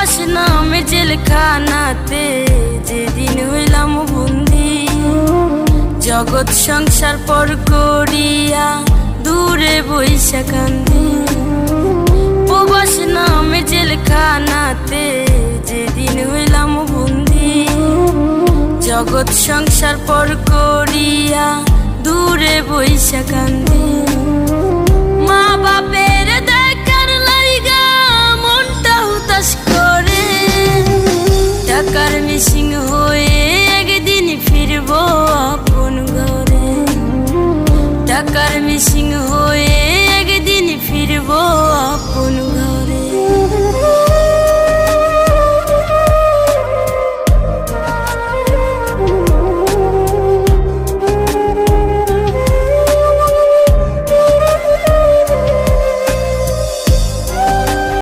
প্রবাস নামে জেলখানাতে যেদিন হইলাম বন্দি, জগৎ সংসার পর করিয়া দূরে বইসা কান্দি। প্রবাস নামে জেলখানাতে যেদিন হইলাম বন্দি, জগৎ সংসার পর করিয়া দূরে বইসা কান্দি।